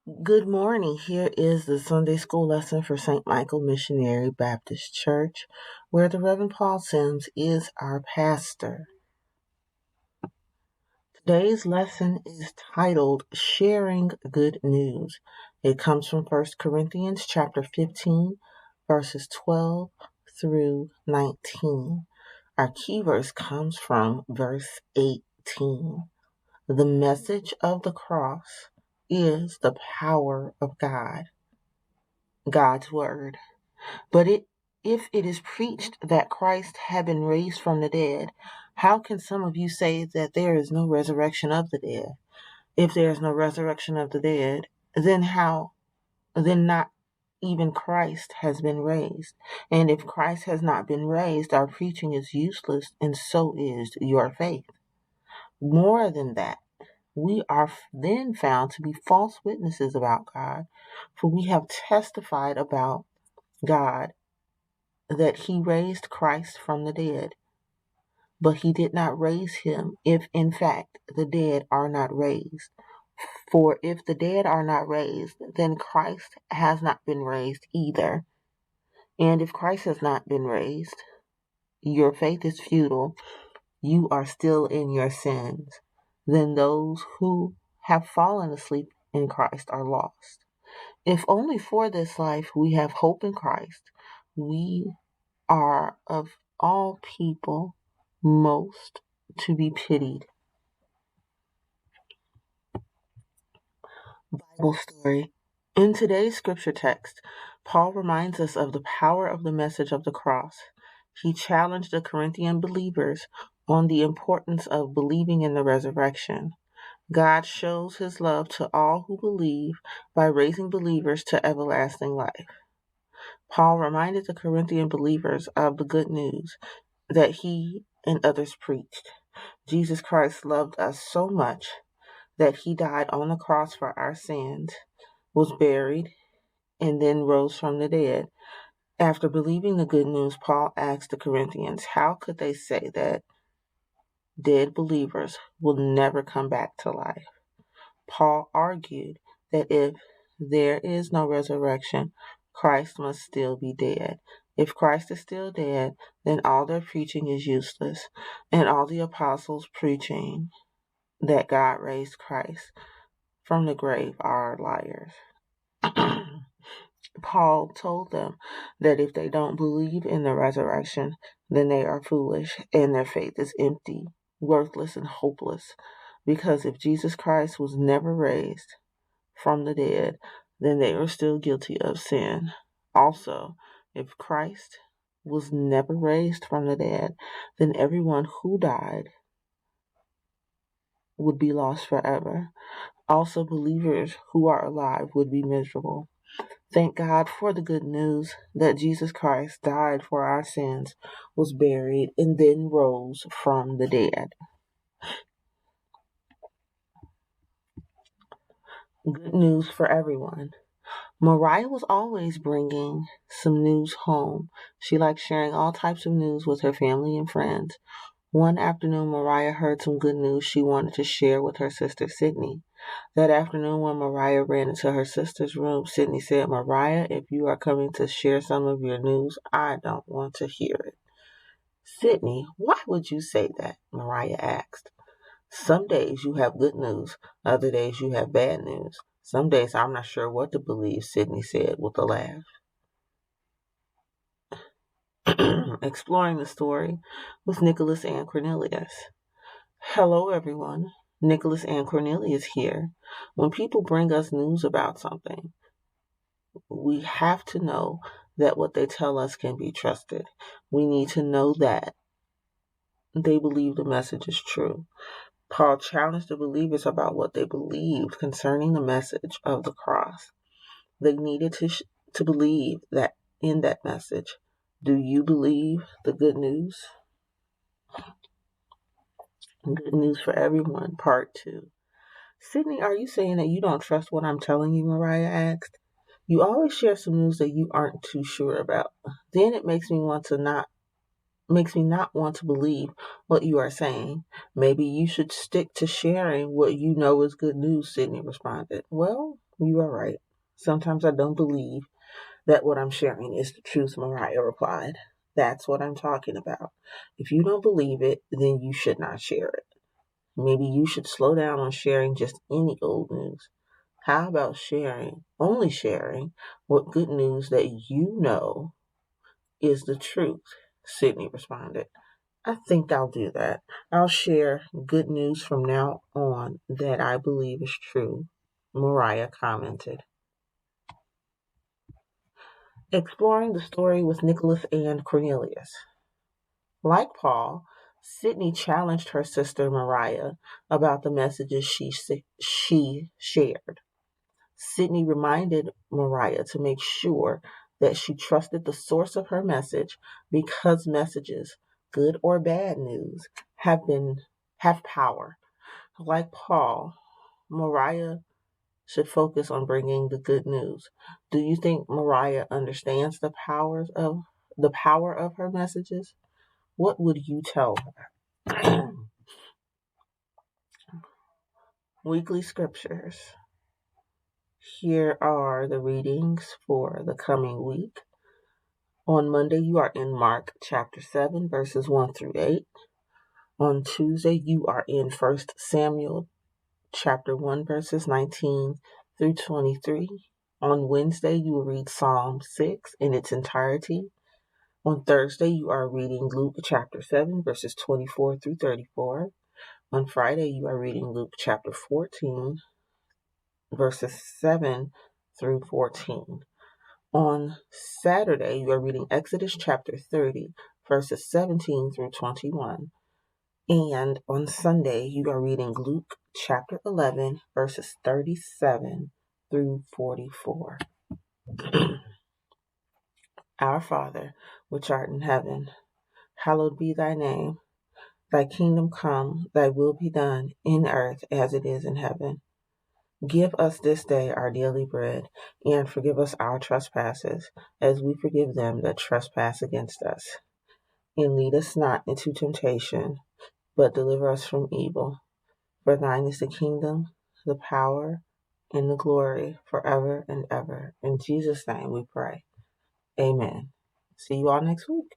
Good morning. Here is the Sunday school lesson for St. Michael Missionary Baptist Church, where the Reverend Paul Sims is our pastor. Today's lesson is titled Sharing Good News. It comes from 1 Corinthians chapter 15, verses 12 through 19. Our key verse comes from verse 18. The message of the cross is the power of God's word. But if it is preached that Christ had been raised from the dead, how can some of you say that there is no resurrection of the dead? If there is no resurrection of the dead, then how? Then not even Christ has been raised. And if Christ has not been raised, our preaching is useless, and so is your faith. More than that, we are then found to be false witnesses about God, for we have testified about God that he raised Christ from the dead. But he did not raise him if in fact the dead are not raised. For if the dead are not raised, then Christ has not been raised either. And if Christ has not been raised, your faith is futile. You are still in your sins. Then those who have fallen asleep in Christ are lost. If only for this life we have hope in Christ, we are of all people most to be pitied. Bible story. In today's scripture text, Paul reminds us of the power of the message of the cross. He challenged the Corinthian believers on the importance of believing in the resurrection. God shows his love to all who believe by raising believers to everlasting life. Paul reminded the Corinthian believers of the good news that he and others preached. Jesus Christ loved us so much that he died on the cross for our sins, was buried, and then rose from the dead. After believing the good news, Paul asked the Corinthians, how could they say that dead believers will never come back to life? Paul argued that if there is no resurrection, Christ must still be dead. If Christ is still dead, then all their preaching is useless, and all the apostles preaching that God raised Christ from the grave are liars. Paul told them that if they don't believe in the resurrection, then they are foolish and their faith is empty, worthless, and hopeless. Because if Jesus Christ was never raised from the dead, then they are still guilty of sin. Also, if Christ was never raised from the dead, then everyone who died would be lost forever. Also, believers who are alive would be miserable. Thank God for the good news that Jesus Christ died for our sins, was buried, and then rose from the dead. Good news for everyone. Mariah was always bringing some news home. She liked sharing all types of news with her family and friends. One afternoon, Mariah heard some good news she wanted to share with her sister, Sydney. That afternoon, when Mariah ran into her sister's room, Sydney said, Mariah, if you are coming to share some of your news, I don't want to hear it. Sydney, why would you say that? Mariah asked. Some days you have good news, other days you have bad news. Some days I'm not sure what to believe, Sydney said with a laugh. Exploring the story with Nicholas and Cornelius. Hello, everyone. Nicholas and Cornelius here. When people bring us news about something, we have to know that what they tell us can be trusted. We need to know that they believe the message is true. Paul challenged the believers about what they believed concerning the message of the cross. They needed to believe that in that message. Do you believe the good news? Good news for everyone, part 2. Sydney, are you saying that you don't trust what I'm telling you? Mariah asked. You always share some news that you aren't too sure about. Then it makes me not want to believe what you are saying. Maybe you should stick to sharing what you know is good news, Sydney responded. Well, You are right. Sometimes I don't believe that what I'm sharing is the truth, Mariah replied. That's what I'm talking about. If you don't believe it, then you should not share it. Maybe you should slow down on sharing just any old news. How about only sharing, what good news that you know is the truth? Sydney responded. I think I'll do that. I'll share good news from now on that I believe is true, Mariah commented. Exploring the story with Nicholas and Cornelius. Like Paul, Sydney challenged her sister Mariah about the messages she shared. Sydney reminded Mariah to make sure that she trusted the source of her message because messages, good or bad news, have power. Like Paul, Mariah should focus on bringing the good news. Do you think Mariah understands the power of her messages? What would you tell her? Weekly scriptures. Here are the readings for the coming week. On Monday, you are in Mark chapter 7, verses 1 through 8. On Tuesday, you are in 1 Samuel chapter 1, verses 19 through 23. On Wednesday, you will read Psalm 6 in its entirety. On Thursday, you are reading Luke chapter 7, verses 24 through 34. On Friday, you are reading Luke chapter 14, verses 7 through 14. On Saturday, you are reading Exodus chapter 30, verses 17 through 21. And on Sunday, you are reading Luke chapter 11, verses 37 through 44. Our Father, which art in heaven, hallowed be thy name. Thy kingdom come, thy will be done, in earth as it is in heaven. Give us this day our daily bread, and forgive us our trespasses, as we forgive them that trespass against us. And lead us not into temptation, but deliver us from evil. For thine is the kingdom, the power, and the glory forever and ever. In Jesus' name we pray. Amen. See you all next week.